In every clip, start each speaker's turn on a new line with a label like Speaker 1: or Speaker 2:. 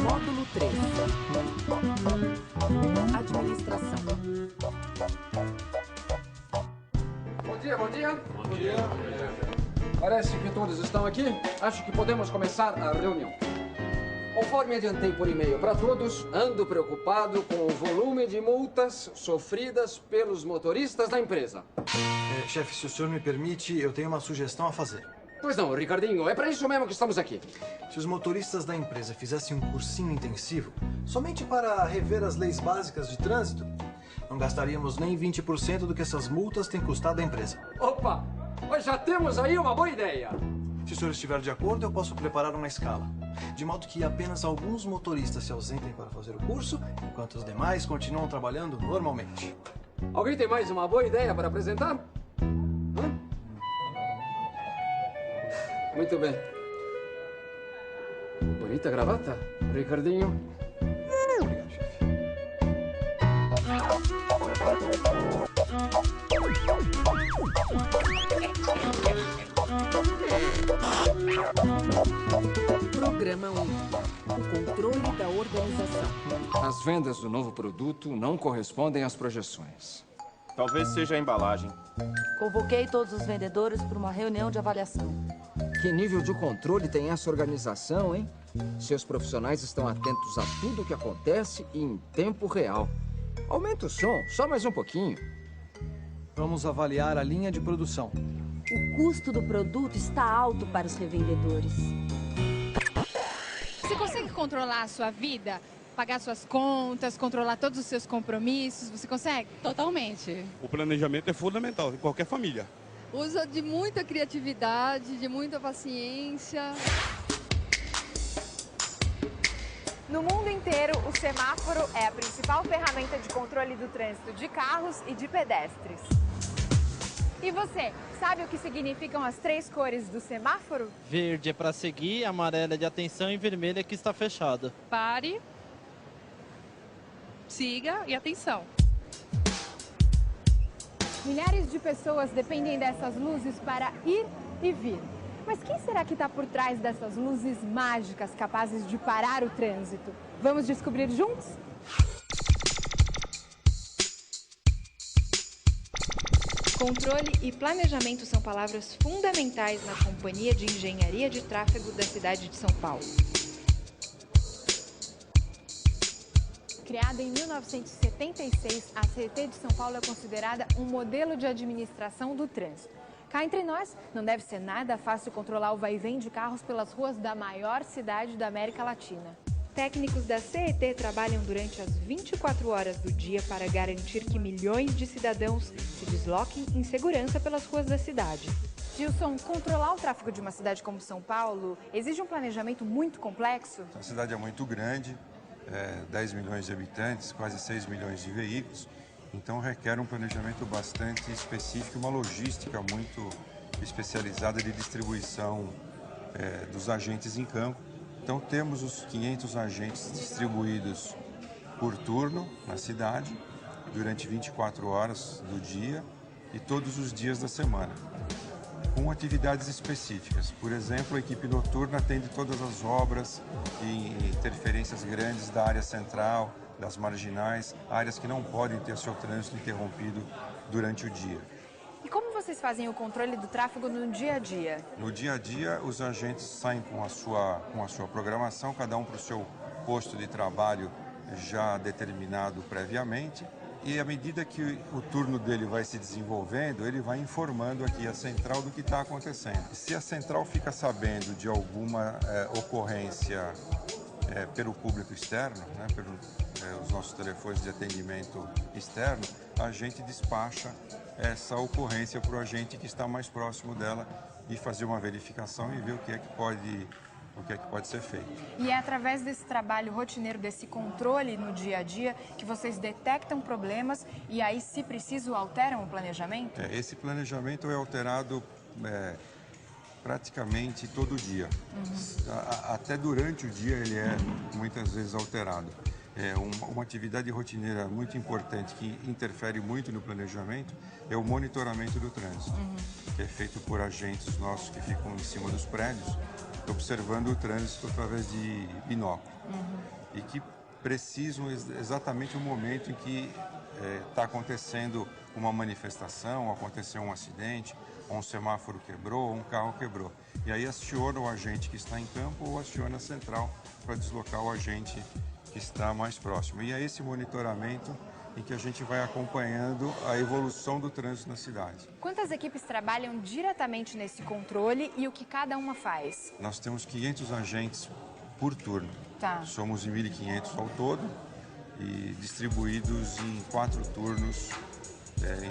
Speaker 1: Módulo 3. Administração.
Speaker 2: Bom dia, bom dia. Bom dia. Parece que todos estão aqui. Acho que podemos começar a reunião. Conforme adiantei por e-mail para todos, ando preocupado com o volume de multas sofridas pelos motoristas da empresa.
Speaker 3: Chefe, se o senhor me permite, eu tenho uma sugestão a fazer.
Speaker 2: Pois não, Ricardinho, é para isso mesmo que estamos aqui.
Speaker 3: Se os motoristas da empresa fizessem um cursinho intensivo, somente para rever as leis básicas de trânsito, não gastaríamos nem 20% do que essas multas têm custado à empresa.
Speaker 2: Opa, nós já temos aí uma boa ideia.
Speaker 3: Se o senhor estiver de acordo, eu posso preparar uma escala, de modo que apenas alguns motoristas se ausentem para fazer o curso, enquanto os demais continuam trabalhando normalmente.
Speaker 2: Alguém tem mais uma boa ideia para apresentar? Hã? Muito bem. Bonita gravata, Ricardinho.
Speaker 3: Obrigado, chefe.
Speaker 1: Programa 1. O controle da organização.
Speaker 2: As vendas do novo produto não correspondem às projeções.
Speaker 4: Talvez seja a embalagem.
Speaker 5: Convoquei todos os vendedores para uma reunião de avaliação.
Speaker 2: Que nível de controle tem essa organização, hein? Seus profissionais estão atentos a tudo o que acontece e em tempo real. Aumenta o som, só mais um pouquinho.
Speaker 3: Vamos avaliar a linha de produção.
Speaker 5: O custo do produto está alto para os revendedores.
Speaker 6: Você consegue controlar a sua vida? Pagar suas contas, controlar todos os seus compromissos? Você consegue?
Speaker 7: Totalmente.
Speaker 8: O planejamento é fundamental em qualquer família.
Speaker 7: Usa de muita criatividade, de muita paciência.
Speaker 9: No mundo inteiro, o semáforo é a principal ferramenta de controle do trânsito de carros e de pedestres. E você, sabe o que significam as 3 cores do semáforo?
Speaker 10: Verde é para seguir, amarela é de atenção e vermelha é que está fechado.
Speaker 7: Pare, siga e atenção.
Speaker 9: Milhares de pessoas dependem dessas luzes para ir e vir. Mas quem será que está por trás dessas luzes mágicas capazes de parar o trânsito? Vamos descobrir juntos?
Speaker 11: Controle e planejamento são palavras fundamentais na Companhia de Engenharia de Tráfego da cidade de São Paulo.
Speaker 9: Criada em 1976, a CET de São Paulo é considerada um modelo de administração do trânsito. Cá entre nós, não deve ser nada fácil controlar o vai e vem de carros pelas ruas da maior cidade da América Latina.
Speaker 11: Técnicos da CET trabalham durante as 24 horas do dia para garantir que milhões de cidadãos se desloquem em segurança pelas ruas da cidade.
Speaker 9: Gilson, controlar o tráfego de uma cidade como São Paulo exige um planejamento muito complexo?
Speaker 12: A cidade é muito grande, 10 milhões de habitantes, quase 6 milhões de veículos, então requer um planejamento bastante específico, uma logística muito especializada de distribuição dos agentes em campo. Então temos os 500 agentes distribuídos por turno na cidade, durante 24 horas do dia e todos os dias da semana, com atividades específicas. Por exemplo, a equipe noturna atende todas as obras e interferências grandes da área central, das marginais, áreas que não podem ter seu trânsito interrompido durante o dia.
Speaker 9: E como vocês fazem o controle do tráfego no dia a dia?
Speaker 12: No dia a dia, os agentes saem com a sua programação, cada um para o seu posto de trabalho já determinado previamente. E à medida que o turno dele vai se desenvolvendo, ele vai informando aqui a central do que está acontecendo. E se a central fica sabendo de alguma ocorrência pelo público externo, né, pelos nossos telefones de atendimento externo, a gente despacha essa ocorrência para o agente que está mais próximo dela e fazer uma verificação e ver o que é que pode ser feito.
Speaker 9: E é através desse trabalho rotineiro, desse controle no dia a dia, que vocês detectam problemas e aí, se preciso, alteram o planejamento?
Speaker 12: Esse planejamento é alterado praticamente todo dia. Até durante o dia ele é muitas vezes alterado. Uma atividade rotineira muito importante que interfere muito no planejamento é o monitoramento do trânsito, que é feito por agentes nossos que ficam em cima dos prédios, observando o trânsito através de binóculo e que precisam exatamente o momento em que está acontecendo uma manifestação, aconteceu um acidente, ou um semáforo quebrou, ou um carro quebrou. E aí aciona o agente que está em campo ou aciona a central para deslocar o agente que está mais próximo. E é esse monitoramento em que a gente vai acompanhando a evolução do trânsito na cidade.
Speaker 9: Quantas equipes trabalham diretamente nesse controle e o que cada uma faz?
Speaker 12: Nós temos 500 agentes por turno.
Speaker 9: Tá.
Speaker 12: Somos 1.500 ao todo e distribuídos em 4 turnos,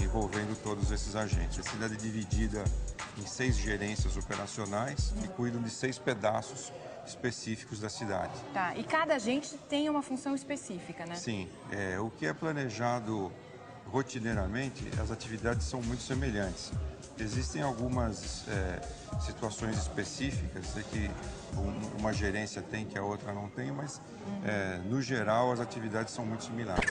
Speaker 12: envolvendo todos esses agentes. A cidade é dividida em 6 gerências operacionais que cuidam de 6 pedaços específicos da cidade.
Speaker 9: Tá, e cada agente tem uma função específica, né?
Speaker 12: Sim, o que é planejado rotineiramente, as atividades são muito semelhantes. Existem algumas situações específicas que uma gerência tem que a outra não tem, mas no geral as atividades são muito similares.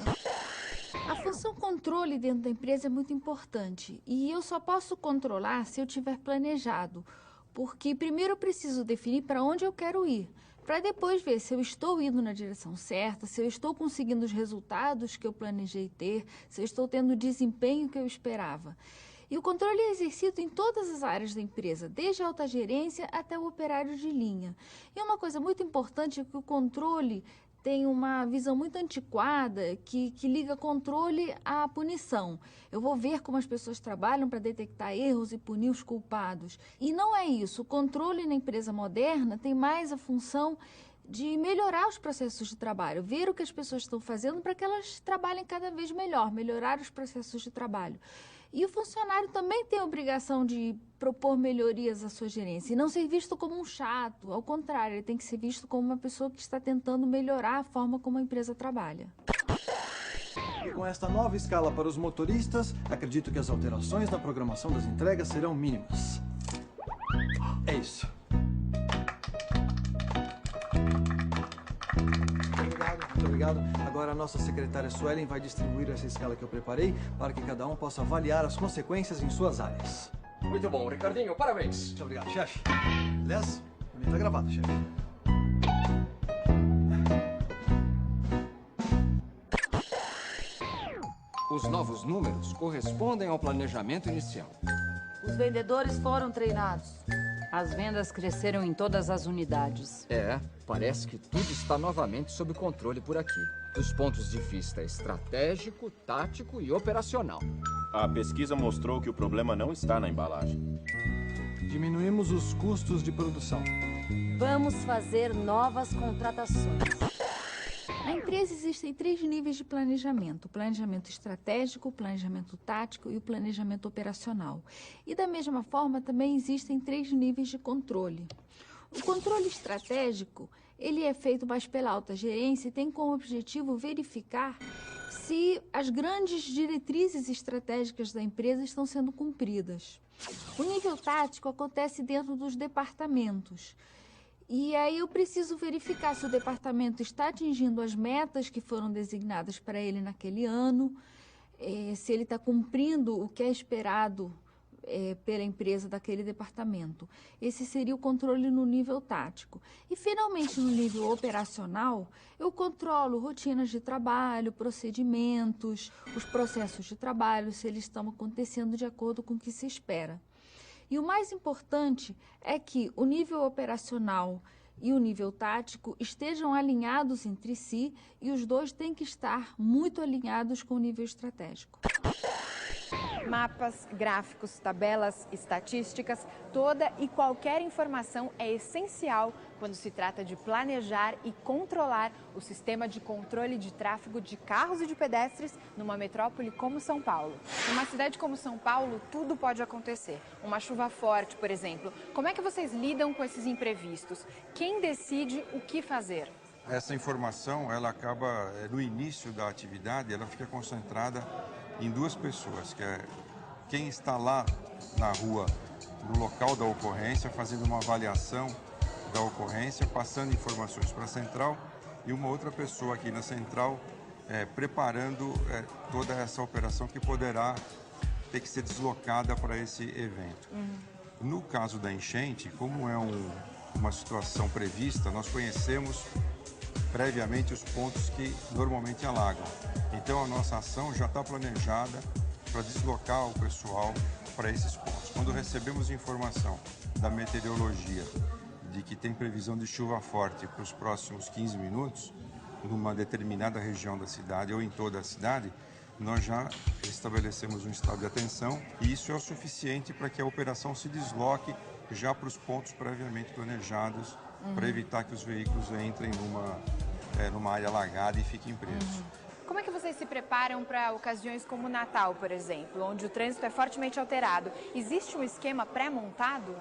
Speaker 13: A função controle dentro da empresa é muito importante e eu só posso controlar se eu tiver planejado, porque primeiro eu preciso definir para onde eu quero ir, para depois ver se eu estou indo na direção certa, se eu estou conseguindo os resultados que eu planejei ter, se eu estou tendo o desempenho que eu esperava. E o controle é exercido em todas as áreas da empresa, desde a alta gerência até o operário de linha. E uma coisa muito importante é que o controle tem uma visão muito antiquada que liga controle à punição. Eu vou ver como as pessoas trabalham para detectar erros e punir os culpados. E não é isso. O controle na empresa moderna tem mais a função de melhorar os processos de trabalho, ver o que as pessoas estão fazendo para que elas trabalhem cada vez melhor, melhorar os processos de trabalho. E o funcionário também tem a obrigação de propor melhorias à sua gerência e não ser visto como um chato. Ao contrário, ele tem que ser visto como uma pessoa que está tentando melhorar a forma como a empresa trabalha.
Speaker 3: E com esta nova escala para os motoristas, acredito que as alterações na programação das entregas serão mínimas. É isso. Muito obrigado. Agora a nossa secretária Suelen vai distribuir essa escala que eu preparei para que cada um possa avaliar as consequências em suas áreas.
Speaker 2: Muito bom, Ricardinho, parabéns.
Speaker 3: Muito obrigado, chefe. Aliás, também está gravado, chefe.
Speaker 2: Os novos números correspondem ao planejamento inicial.
Speaker 5: Os vendedores foram treinados. As vendas cresceram em todas as unidades.
Speaker 2: Parece que tudo está novamente sob controle por aqui. Dos pontos de vista estratégico, tático e operacional.
Speaker 4: A pesquisa mostrou que o problema não está na embalagem.
Speaker 3: Diminuímos os custos de produção.
Speaker 5: Vamos fazer novas contratações.
Speaker 13: Na empresa existem 3 níveis de planejamento: o planejamento estratégico, o planejamento tático e o planejamento operacional. E da mesma forma também existem 3 níveis de controle. O controle estratégico, ele é feito mais pela alta gerência e tem como objetivo verificar se as grandes diretrizes estratégicas da empresa estão sendo cumpridas. O nível tático acontece dentro dos departamentos. E aí eu preciso verificar se o departamento está atingindo as metas que foram designadas para ele naquele ano, se ele está cumprindo o que é esperado pela empresa daquele departamento. Esse seria o controle no nível tático. E, finalmente, no nível operacional, eu controlo rotinas de trabalho, procedimentos, os processos de trabalho, se eles estão acontecendo de acordo com o que se espera. E o mais importante é que o nível operacional e o nível tático estejam alinhados entre si e os dois têm que estar muito alinhados com o nível estratégico.
Speaker 9: Mapas, gráficos, tabelas, estatísticas, toda e qualquer informação é essencial quando se trata de planejar e controlar o sistema de controle de tráfego de carros e de pedestres numa metrópole como São Paulo. Numa cidade como São Paulo, tudo pode acontecer. Uma chuva forte, por exemplo. Como é que vocês lidam com esses imprevistos? Quem decide o que fazer?
Speaker 12: Essa informação, ela acaba, no início da atividade, ela fica concentrada em 2 pessoas, que é quem está lá na rua, no local da ocorrência, fazendo uma avaliação da ocorrência, passando informações para a central e uma outra pessoa aqui na central preparando toda essa operação que poderá ter que ser deslocada para esse evento. No caso da enchente, como é uma situação prevista, nós conhecemos previamente os pontos que normalmente alagam. Então a nossa ação já está planejada para deslocar o pessoal para esses pontos. Quando recebemos informação da meteorologia de que tem previsão de chuva forte para os próximos 15 minutos, numa determinada região da cidade ou em toda a cidade, nós já estabelecemos um estado de atenção e isso é o suficiente para que a operação se desloque já para os pontos previamente planejados, para evitar que os veículos entrem numa área alagada e fiquem presos.
Speaker 9: Como é que vocês se preparam para ocasiões como o Natal, por exemplo, onde o trânsito é fortemente alterado? Existe um esquema pré-montado?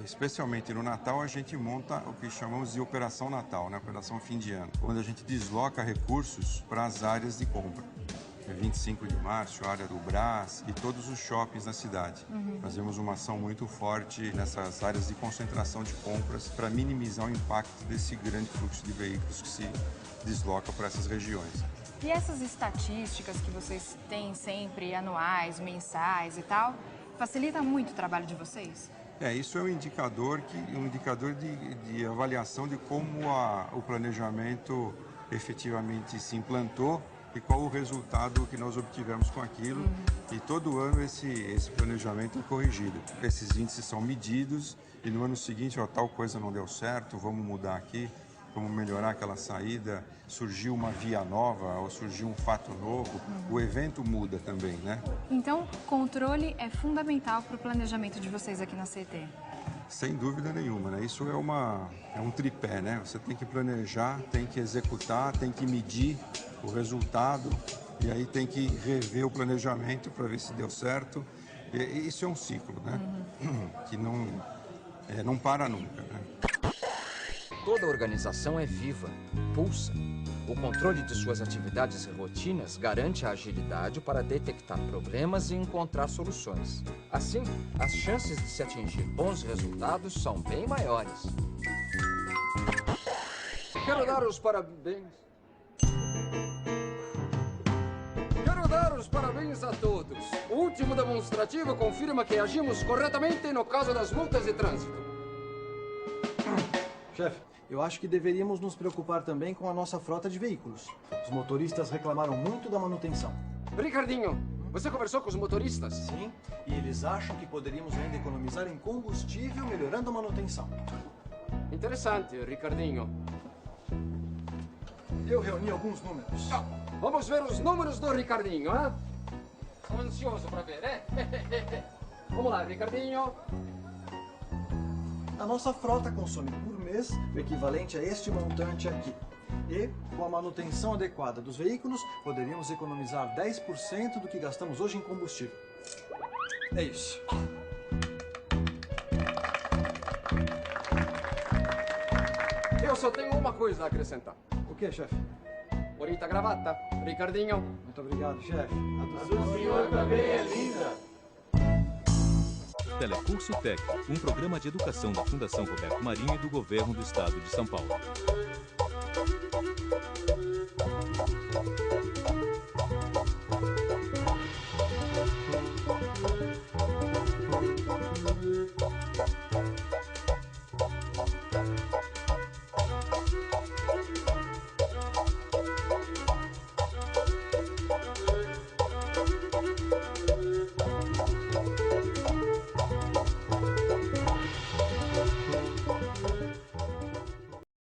Speaker 12: Especialmente no Natal, a gente monta o que chamamos de Operação Natal, né? Operação Fim de Ano, onde a gente desloca recursos para as áreas de compra. 25 de março, a área do Brás e todos os shoppings na cidade. Fazemos uma ação muito forte nessas áreas de concentração de compras para minimizar o impacto desse grande fluxo de veículos que se desloca para essas regiões.
Speaker 9: E essas estatísticas que vocês têm sempre, anuais, mensais e tal, facilita muito o trabalho de vocês?
Speaker 12: Isso é um indicador de avaliação de como o planejamento efetivamente se implantou e qual o resultado que nós obtivemos com aquilo. E todo ano esse planejamento é corrigido. Esses índices são medidos e no ano seguinte, tal coisa não deu certo, vamos mudar aqui, vamos melhorar aquela saída, surgiu uma via nova ou surgiu um fato novo, o evento muda também, né?
Speaker 9: Então, controle é fundamental para o planejamento de vocês aqui na CET?
Speaker 12: Sem dúvida nenhuma, né? Isso é um tripé, né? Você tem que planejar, tem que executar, tem que medir o resultado e aí tem que rever o planejamento para ver se deu certo. E isso é um ciclo, né? Que não para nunca, né?
Speaker 2: Toda organização é viva, pulsa. O controle de suas atividades e rotinas garante a agilidade para detectar problemas e encontrar soluções. Assim, as chances de se atingir bons resultados são bem maiores. Quero dar os parabéns. Quero dar os parabéns a todos. O último demonstrativo confirma que agimos corretamente no caso das multas de trânsito.
Speaker 3: Chefe, eu acho que deveríamos nos preocupar também com a nossa frota de veículos. Os motoristas reclamaram muito da manutenção.
Speaker 2: Ricardinho, você conversou com os motoristas?
Speaker 3: Sim, e eles acham que poderíamos ainda economizar em combustível melhorando a manutenção.
Speaker 2: Interessante, Ricardinho.
Speaker 3: Eu reuni alguns números.
Speaker 2: Vamos ver os números do Ricardinho, hein? Estou ansioso para ver, hein? Vamos lá, Ricardinho.
Speaker 3: A nossa frota consome por mês o equivalente a este montante aqui. E, com a manutenção adequada dos veículos, poderíamos economizar 10% do que gastamos hoje em combustível. É isso.
Speaker 2: Eu só tenho uma coisa a acrescentar.
Speaker 3: O que, chefe?
Speaker 2: Bonita gravata, Ricardinho.
Speaker 3: Muito obrigado, chefe.
Speaker 14: A do senhor também é linda.
Speaker 15: Telecurso Tec, um programa de educação da Fundação Roberto Marinho e do Governo do Estado de São Paulo.